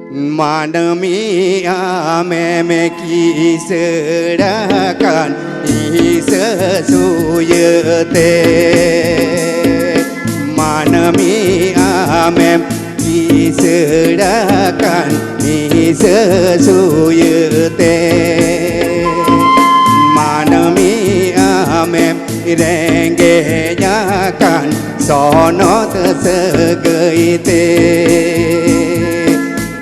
Manami ame kiserakan isa suyete Manami ame kiserakan isa suyete Manami ame renge nyakan sono tesegeite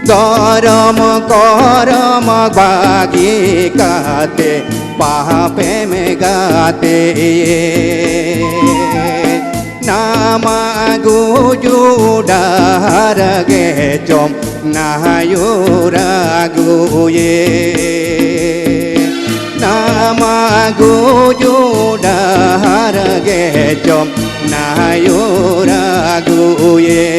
Daram karam bagi kate pape me gate Nama guju darage jom nayura guye Nama guju darage jom nayura guye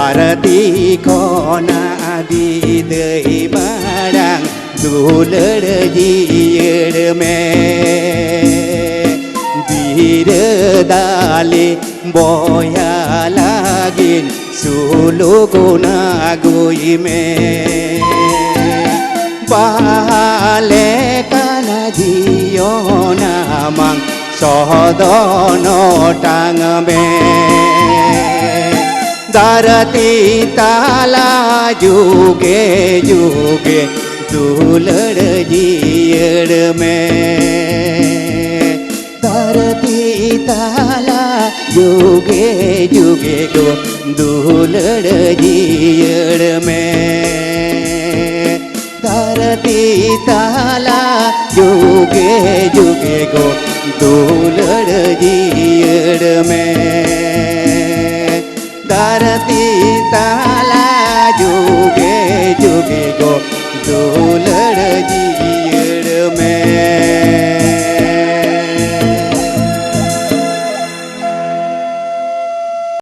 Arati kona di dei barang duler jir me dir dali boya lagin sulu guna gui me bale kana jiyo namang sodono tang me Darati tala juge juge dulad jir me Darati tala juge juge go dulad jir me Darati tala juge juge go dulad jir me Darati tala juge juge go dulad